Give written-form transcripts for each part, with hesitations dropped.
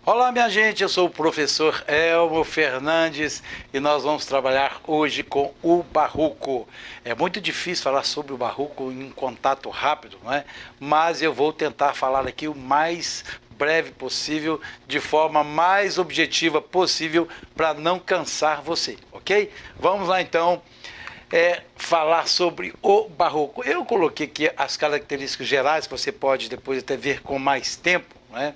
Olá, minha gente, eu sou o professor Elmo Fernandes e nós vamos trabalhar hoje com o Barroco. É muito difícil falar sobre o Barroco em um contato rápido, não é? Mas eu vou tentar falar aqui o mais breve possível, de forma mais objetiva possível, para não cansar você, ok? Vamos lá então. Falar sobre o Barroco. Eu coloquei aqui as características gerais que você pode depois até ver com mais tempo, né?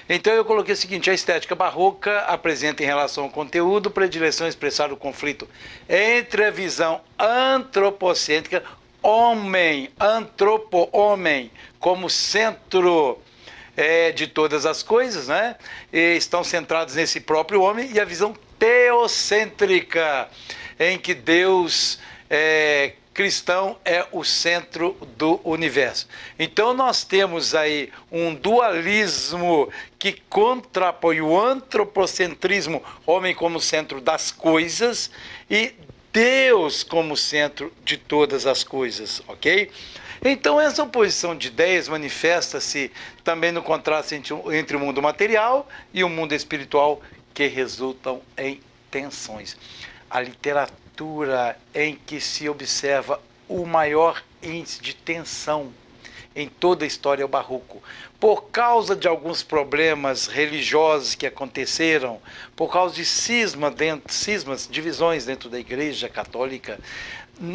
Então eu coloquei o seguinte: a estética barroca apresenta em relação ao conteúdo predileção a expressar o conflito entre a visão antropocêntrica, homem, homem, como centro de todas as coisas, né? E estão centrados nesse próprio homem, e a visão teocêntrica, em que Deus cristão é o centro do universo. Então nós temos aí um dualismo que contrapõe o antropocentrismo, homem como centro das coisas, e Deus como centro de todas as coisas, ok? Então essa oposição de ideias manifesta-se também no contraste entre o mundo material e o mundo espiritual, que resultam em tensões. A literatura em que se observa o maior índice de tensão em toda a história é o Barroco. Por causa de alguns problemas religiosos que aconteceram, por causa de cismas, divisões dentro da Igreja Católica,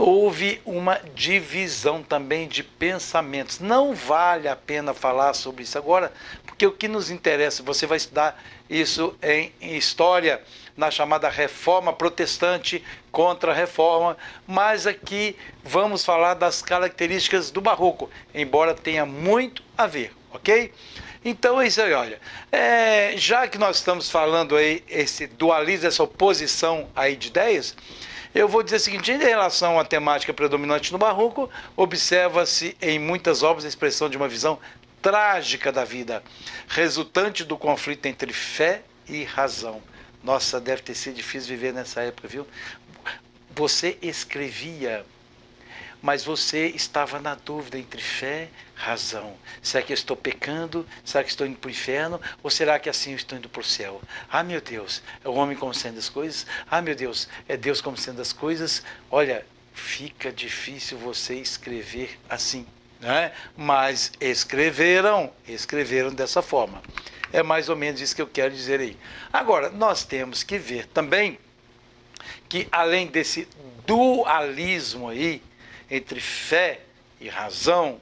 houve uma divisão também de pensamentos. Não vale a pena falar sobre isso agora, porque o que nos interessa, você vai estudar isso em história, na chamada Reforma Protestante contra a Reforma, mas aqui vamos falar das características do Barroco, embora tenha muito a ver, ok? Então é isso aí, olha, já que nós estamos falando aí, esse dualismo, essa oposição aí de ideias, eu vou dizer o seguinte: em relação à temática predominante no Barroco, observa-se em muitas obras a expressão de uma visão trágica da vida, resultante do conflito entre fé e razão. Nossa, deve ter sido difícil viver nessa época, viu? Você escrevia, mas você estava na dúvida entre fé e razão. Será que eu estou pecando? Será que estou indo para o inferno? Ou será que assim eu estou indo para o céu? Ah, meu Deus, é o homem como sendo as coisas? Ah, meu Deus, é Deus como sendo as coisas? Olha, fica difícil você escrever assim, né? Mas escreveram dessa forma. É mais ou menos isso que eu quero dizer aí. Agora, nós temos que ver também que, além desse dualismo aí, entre fé e razão,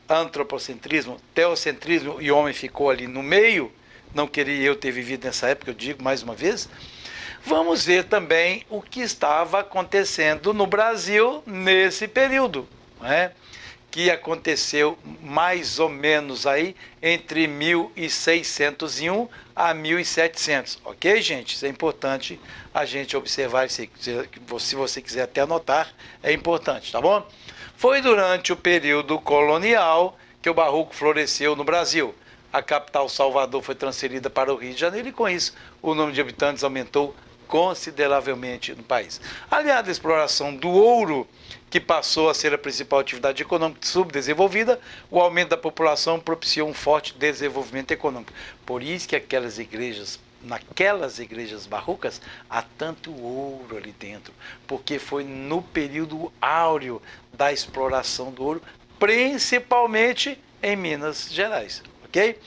antropocentrismo, teocentrismo, e o homem ficou ali no meio, não queria eu ter vivido nessa época, eu digo mais uma vez, vamos ver também o que estava acontecendo no Brasil nesse período, né? Que aconteceu mais ou menos aí entre 1601 a 1700, ok, gente? Isso é importante a gente observar, se você quiser até anotar, é importante, tá bom? Foi durante o período colonial que o Barroco floresceu no Brasil. A capital, Salvador, foi transferida para o Rio de Janeiro e, com isso, o número de habitantes aumentou consideravelmente no país. Aliado à exploração do ouro, que passou a ser a principal atividade econômica subdesenvolvida, o aumento da população propiciou um forte desenvolvimento econômico. Por isso que naquelas igrejas barrocas, há tanto ouro ali dentro, porque foi no período áureo da exploração do ouro, principalmente em Minas Gerais, ok?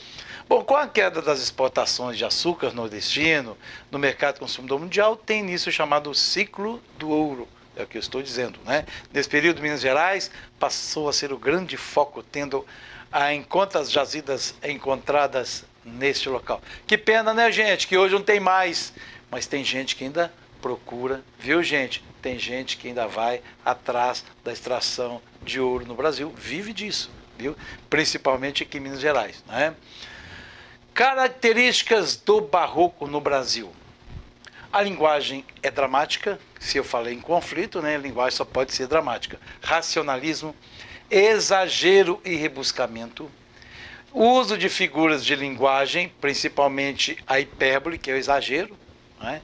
Bom, com a queda das exportações de açúcar nordestino no mercado consumidor mundial, tem início o chamado ciclo do ouro. É o que eu estou dizendo, né? Nesse período, Minas Gerais passou a ser o grande foco, tendo as jazidas encontradas neste local. Que pena, né, gente? Que hoje não tem mais. Mas tem gente que ainda procura, viu, gente? Tem gente que ainda vai atrás da extração de ouro no Brasil. Vive disso, viu? Principalmente aqui em Minas Gerais, né? Características do Barroco no Brasil. A linguagem é dramática. Se eu falei em conflito, né, a linguagem só pode ser dramática. Racionalismo, exagero e rebuscamento. Uso de figuras de linguagem, principalmente a hipérbole, que é o exagero, né?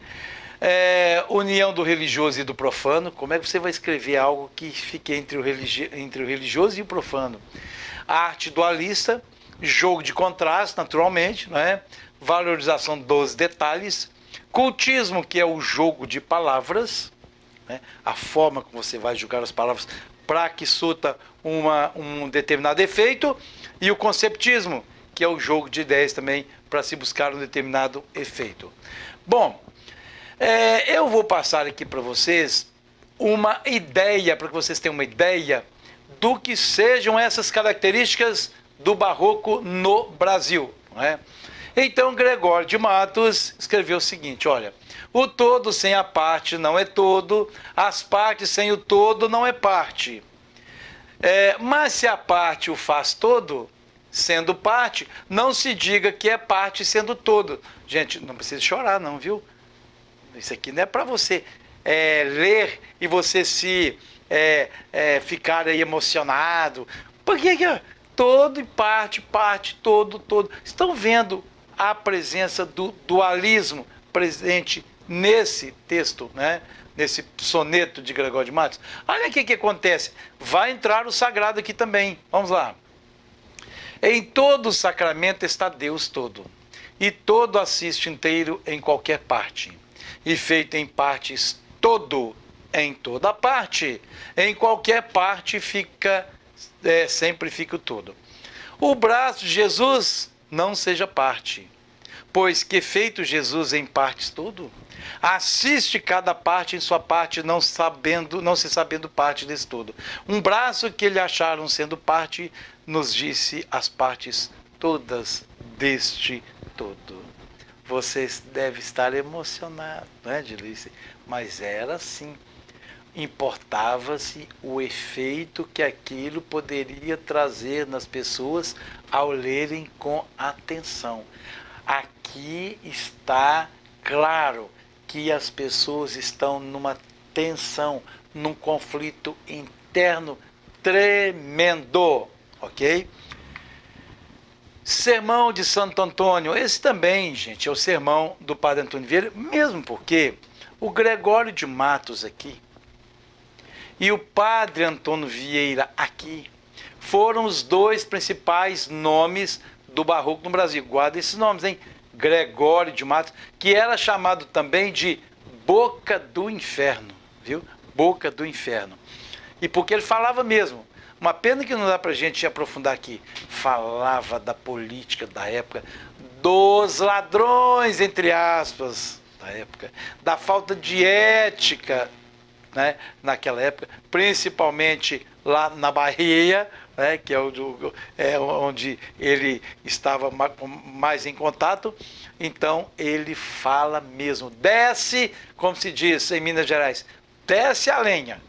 União do religioso e do profano. Como é que você vai escrever algo que fique entre o religioso e o profano? A arte dualista, jogo de contraste, naturalmente, né? valorização dos detalhes, cultismo, que é o jogo de palavras, né? A forma como você vai julgar as palavras para que surta um determinado efeito, e o conceptismo, que é o jogo de ideias também para se buscar um determinado efeito. Bom, eu vou passar aqui para vocês uma ideia, para que vocês tenham uma ideia do que sejam essas características do barroco no Brasil, não é? Então, Gregório de Matos escreveu o seguinte, olha: o todo sem a parte não é todo, as partes sem o todo não é parte. Mas se a parte o faz todo, sendo parte, não se diga que é parte sendo todo. Gente, não precisa chorar não, viu? Isso aqui não é para você ler e você se ficar aí emocionado. Porque todo e parte, todo. Estão vendo a presença do dualismo presente nesse texto, né? Nesse soneto de Gregório de Matos? Olha o que acontece. Vai entrar o sagrado aqui também. Vamos lá. Em todo sacramento está Deus todo, e todo assiste inteiro em qualquer parte, e feito em partes todo em toda parte, em qualquer parte sempre fica o todo. O braço de Jesus não seja parte, pois que feito Jesus em partes todo, assiste cada parte em sua parte, não se sabendo parte desse todo. Um braço que lhe acharam sendo parte, nos disse as partes todas deste todo. Vocês devem estar emocionados, não é, Dilice? Mas era assim. Importava-se o efeito que aquilo poderia trazer nas pessoas ao lerem com atenção. Aqui está claro que as pessoas estão numa tensão, num conflito interno tremendo, ok? Sermão de Santo Antônio, esse também, gente, é o sermão do Padre Antônio Vieira, mesmo porque o Gregório de Matos aqui e o Padre Antônio Vieira aqui foram os dois principais nomes do barroco no Brasil. Guarda esses nomes, hein? Gregório de Matos, que era chamado também de Boca do Inferno, viu? Boca do Inferno. E porque ele falava mesmo. Uma pena que não dá pra gente aprofundar aqui. Falava da política da época, dos ladrões, entre aspas, da época, da falta de ética, né, naquela época, principalmente lá na Bahia, né, que é onde ele estava mais em contato. Então ele fala mesmo, desce, como se diz em Minas Gerais, desce a lenha.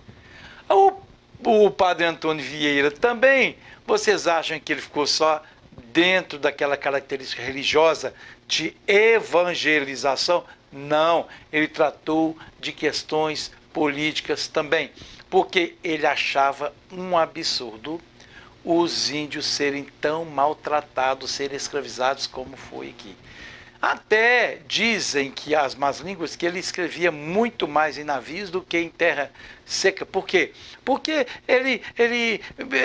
O Padre Antônio Vieira também, vocês acham que ele ficou só dentro daquela característica religiosa de evangelização? Não, ele tratou de questões políticas também, porque ele achava um absurdo os índios serem tão maltratados, serem escravizados como foi aqui. Até dizem que as más línguas que ele escrevia muito mais em navios do que em terra seca. Por quê? Porque ele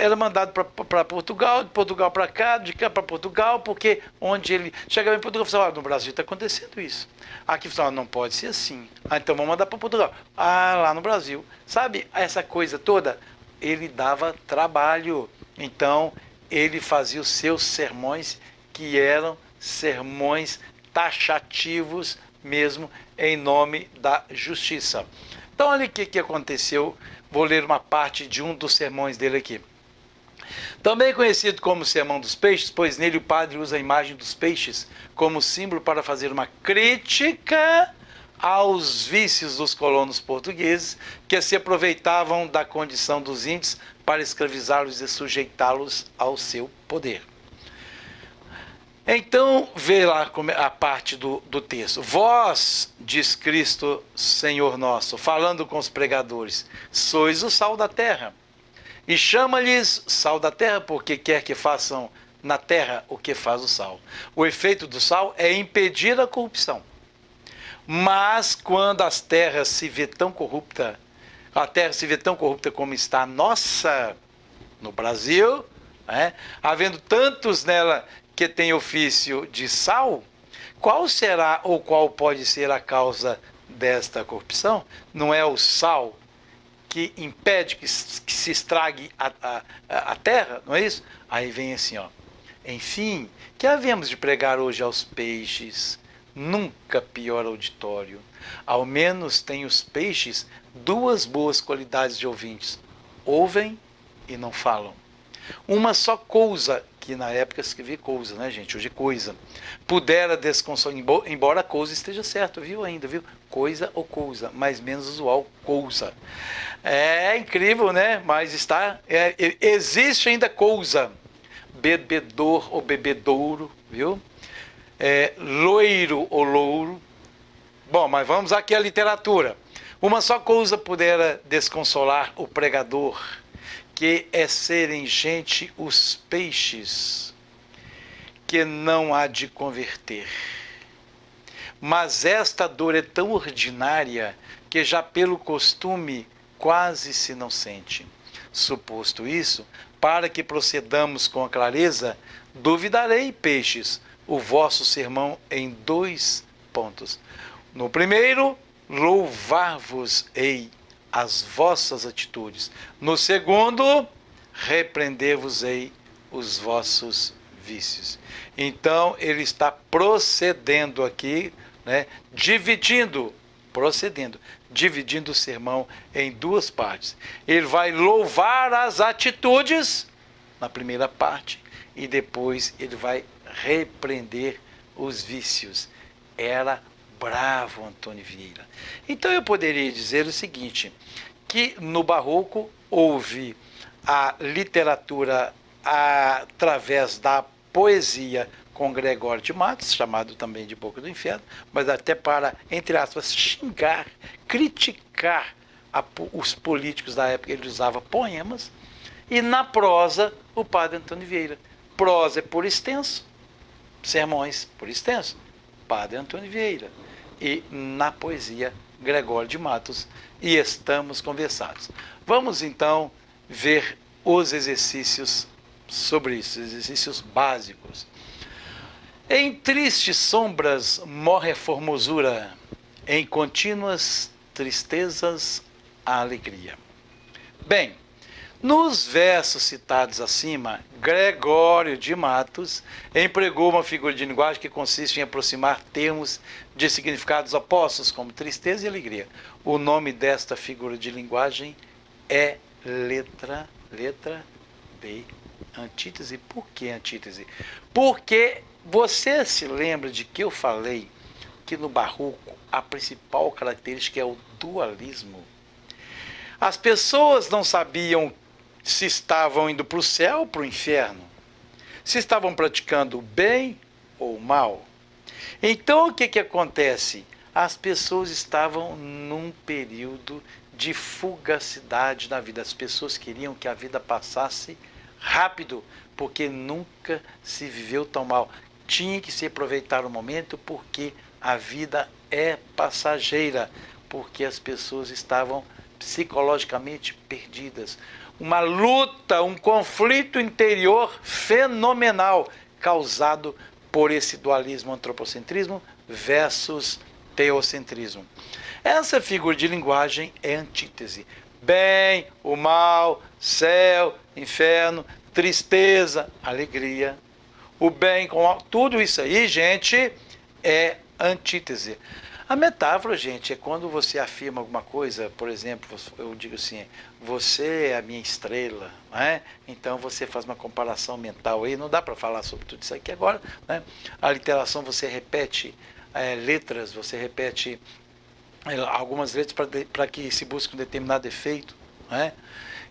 era mandado para Portugal, de Portugal para cá, de cá para Portugal, porque onde ele chegava em Portugal, falava, no Brasil está acontecendo isso. Aqui falava, não pode ser assim. Então vamos mandar para Portugal. Lá no Brasil. Sabe, essa coisa toda, ele dava trabalho. Então, ele fazia os seus sermões, que eram sermões taxativos mesmo, em nome da justiça. Então, olha o que aconteceu. Vou ler uma parte de um dos sermões dele aqui. Também conhecido como Sermão dos Peixes, pois nele o padre usa a imagem dos peixes como símbolo para fazer uma crítica aos vícios dos colonos portugueses, que se aproveitavam da condição dos índios para escravizá-los e sujeitá-los ao seu poder. Então, vê lá a parte do texto. Vós, diz Cristo, Senhor nosso, falando com os pregadores, sois o sal da terra. E chama-lhes sal da terra, porque quer que façam na terra o que faz o sal. O efeito do sal é impedir a corrupção. Mas quando as terras se vê tão corrupta, a terra se vê tão corrupta como está a nossa, no Brasil, havendo tantos nela que têm ofício de sal, Qual será ou qual pode ser a causa desta corrupção? Não é o sal que impede que se estrague a terra, não é isso? Aí vem assim, ó. Enfim, que havemos de pregar hoje aos peixes? Nunca pior auditório. Ao menos tem os peixes duas boas qualidades de ouvintes. Ouvem e não falam. Uma só coisa, que na época escrevi coisa, né, gente? Hoje é coisa. Pudera desconsolar, embora a coisa esteja certo, viu ainda, viu? Coisa ou coisa, mais menos usual, coisa. É incrível, né? Mas existe ainda coisa. Bebedor ou bebedouro, viu? Loiro ou louro. Bom, mas vamos aqui à literatura. Uma só coisa pudera desconsolar o pregador, que é serem gente os peixes, que não há de converter. Mas esta dor é tão ordinária que já pelo costume quase se não sente. Suposto isso, para que procedamos com a clareza, duvidarei, peixes, o vosso sermão em 2 pontos. No primeiro, louvar-vos-ei as vossas atitudes. No segundo, repreender-vos-ei os vossos vícios. Então, ele está procedendo aqui, né, dividindo o sermão em 2 partes. Ele vai louvar as atitudes na primeira parte e depois ele vai repreender os vícios. Era bravo Antônio Vieira. Então eu poderia dizer o seguinte, que no Barroco houve a literatura através da poesia com Gregório de Matos, chamado também de Boca do Inferno, mas até para, entre aspas, xingar, criticar os políticos da época. Ele usava poemas. E na prosa, o padre Antônio Vieira. Prosa é por extenso, sermões por extenso, padre Antônio Vieira. E na poesia, Gregório de Matos. E estamos conversados. Vamos então ver os exercícios sobre isso, exercícios básicos. Em tristes sombras morre a formosura, em contínuas tristezas a alegria. Bem, nos versos citados acima, Gregório de Matos empregou uma figura de linguagem que consiste em aproximar termos de significados opostos, como tristeza e alegria. O nome desta figura de linguagem é letra B, antítese. Por que antítese? Porque você se lembra de que eu falei que no Barroco a principal característica é o dualismo. As pessoas não sabiam se estavam indo para o céu ou para o inferno, se estavam praticando o bem ou o mal. Então o que acontece? As pessoas estavam num período de fugacidade na vida. As pessoas queriam que a vida passasse rápido, porque nunca se viveu tão mal. Tinha que se aproveitar o momento, porque a vida é passageira, porque as pessoas estavam psicologicamente perdidas. Uma luta, um conflito interior fenomenal, causado por esse dualismo antropocentrismo versus teocentrismo. Essa figura de linguagem é antítese. Bem, o mal, céu, inferno, tristeza, alegria. O bem com tudo isso aí, gente, é antítese. A metáfora, gente, é quando você afirma alguma coisa, por exemplo, eu digo assim, você é a minha estrela, né? Então você faz uma comparação mental aí, não dá para falar sobre tudo isso aqui agora, né? A literação, você repete letras, você repete algumas letras para que se busque um determinado efeito, né?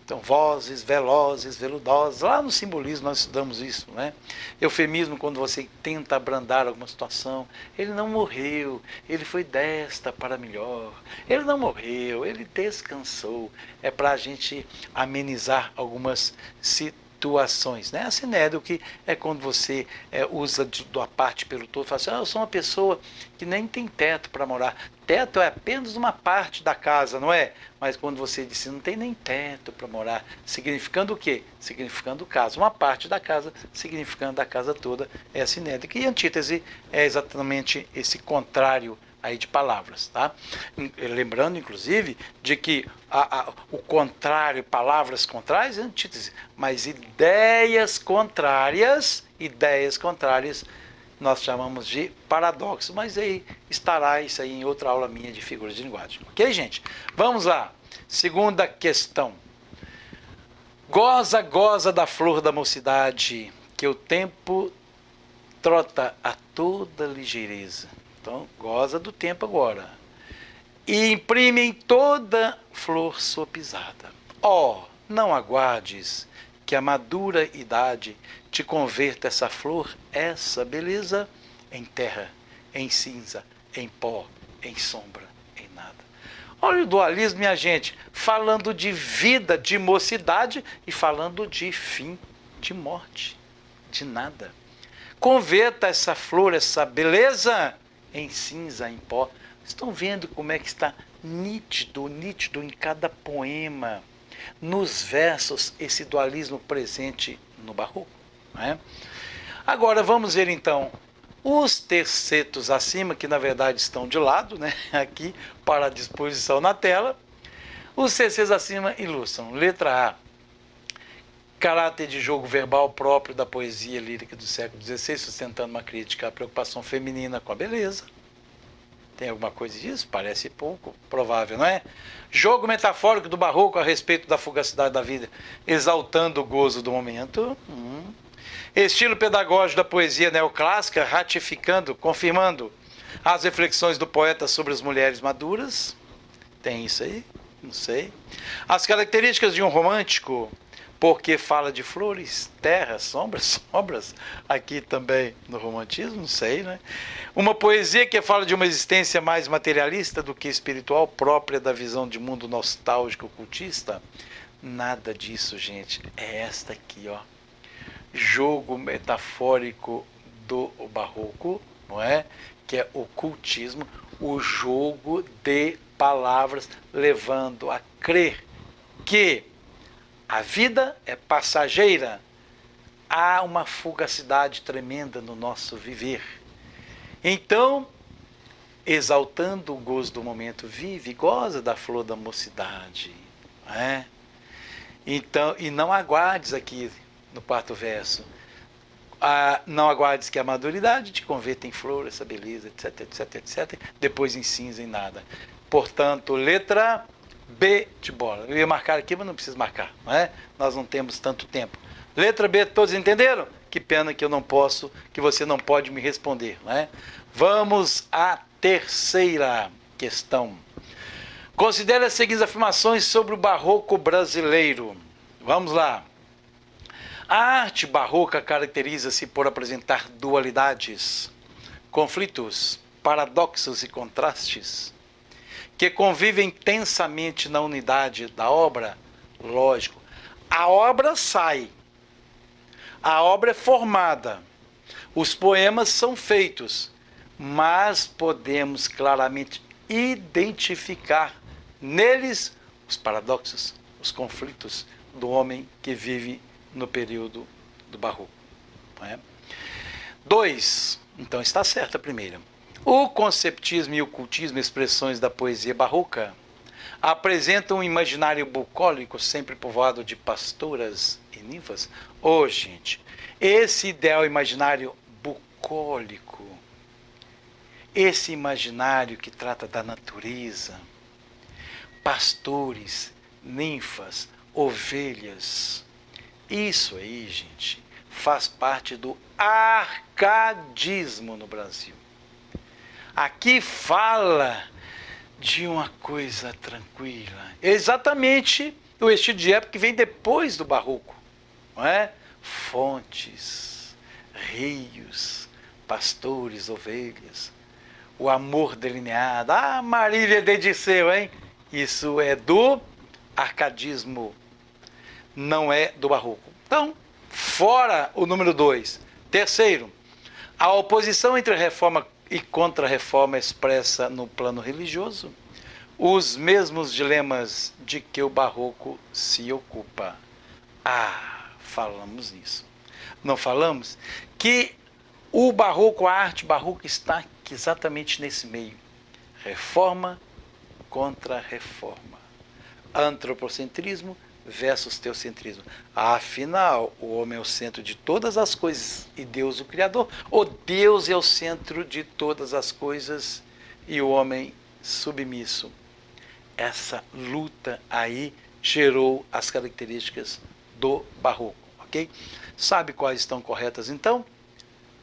Então, vozes, velozes, veludosas, lá no simbolismo nós estudamos isso, né? Eufemismo, quando você tenta abrandar alguma situação, ele não morreu, ele foi desta para melhor, ele não morreu, ele descansou, é para a gente amenizar algumas situações, né? Assinédrico que é quando você usa da parte pelo todo, fala assim, eu sou uma pessoa que nem tem teto para morar. Teto é apenas uma parte da casa, não é? Mas quando você diz não tem nem teto para morar, significando o quê? Significando casa. Uma parte da casa, significando a casa toda, é assinédrica. E antítese é exatamente esse contrário aí de palavras, tá? Lembrando, inclusive, de que o contrário, palavras contrárias é antítese, mas ideias contrárias, nós chamamos de paradoxo, mas aí estará isso aí em outra aula minha de figuras de linguagem. Ok, gente? Vamos lá. Segunda questão. Goza, goza da flor da mocidade, que o tempo trota a toda ligeireza. Então, goza do tempo agora. E imprime em toda flor sua pisada. Ó, não aguardes que a madura idade te converta essa flor, essa beleza, em terra, em cinza, em pó, em sombra, em nada. Olha o dualismo, minha gente, falando de vida, de mocidade e falando de fim, de morte, de nada. Converta essa flor, essa beleza, em cinza, em pó. Estão vendo como é que está nítido, nítido em cada poema, nos versos, esse dualismo presente no barroco, não é? Agora vamos ver então os tercetos acima, que na verdade estão de lado, né? Aqui para a disposição na tela. Os tercetos acima ilustram. Letra A, caráter de jogo verbal próprio da poesia lírica do século XVI, sustentando uma crítica à preocupação feminina com a beleza. Tem alguma coisa disso? Parece pouco provável, não é? Jogo metafórico do barroco a respeito da fugacidade da vida, exaltando o gozo do momento. Estilo pedagógico da poesia neoclássica, ratificando, confirmando as reflexões do poeta sobre as mulheres maduras. Tem isso aí? Não sei. As características de um romântico, porque fala de flores, terra, sombras, aqui também no romantismo, não sei, né? Uma poesia que fala de uma existência mais materialista do que espiritual, própria da visão de mundo nostálgico ocultista. Nada disso, gente. É esta aqui, ó. Jogo metafórico do barroco, não é? Que é ocultismo, o jogo de palavras levando a crer que a vida é passageira. Há uma fugacidade tremenda no nosso viver. Então, exaltando o gozo do momento, vive e goza da flor da mocidade. Não é? Então, e não aguardes aqui no quarto verso. Não aguardes que a maduridade te converta em flor, essa beleza, etc, etc, etc. Depois em cinza, em nada. Portanto, letra B de bola. Eu ia marcar aqui, mas não preciso marcar, não é? Nós não temos tanto tempo. Letra B, todos entenderam? Que pena que eu não posso, que você não pode me responder, não é? Vamos à terceira questão. Considere as seguintes afirmações sobre o barroco brasileiro. Vamos lá. A arte barroca caracteriza-se por apresentar dualidades, conflitos, paradoxos e contrastes, que convivem intensamente na unidade da obra. Lógico, a obra sai, a obra é formada, os poemas são feitos, mas podemos claramente identificar neles os paradoxos, os conflitos do homem que vive no período do barroco. Não é? 2. Então está certa a primeira. O conceptismo e o ocultismo, expressões da poesia barroca, apresentam um imaginário bucólico sempre povoado de pastoras e ninfas. Gente, esse ideal imaginário bucólico, esse imaginário que trata da natureza, pastores, ninfas, ovelhas, isso aí, gente, faz parte do arcadismo no Brasil. Aqui fala de uma coisa tranquila. Exatamente o estilo de época que vem depois do barroco, não é? Fontes, rios, pastores, ovelhas, o amor delineado. Marília de Disseu, hein? Isso é do arcadismo, não é do barroco. Então, Fora o número 2. Terceiro, a oposição entre reforma e contra-reforma expressa no plano religioso os mesmos dilemas de que o barroco se ocupa. Falamos nisso. Não falamos? Que o barroco, a arte barroca está exatamente nesse meio. Reforma contra reforma. Antropocentrismo versus teocentrismo. Afinal, o homem é o centro de todas as coisas e Deus o Criador. Ou Deus é o centro de todas as coisas e o homem submisso. Essa luta aí gerou as características do barroco, ok? Sabe quais estão corretas então?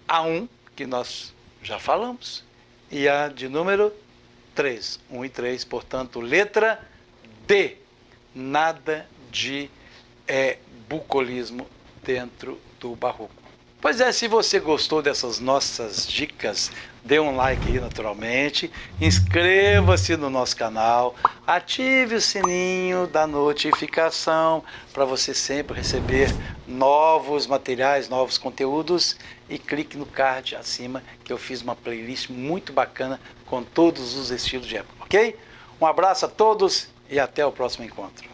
A 1, que nós já falamos, e a de número 3. 1 e 3, portanto, letra D. Nada de bucolismo dentro do barroco. Pois é, se você gostou dessas nossas dicas, dê um like aí naturalmente, inscreva-se no nosso canal, ative o sininho da notificação para você sempre receber novos materiais, novos conteúdos e clique no card acima que eu fiz uma playlist muito bacana com todos os estilos de época, ok? Um abraço a todos e até o próximo encontro.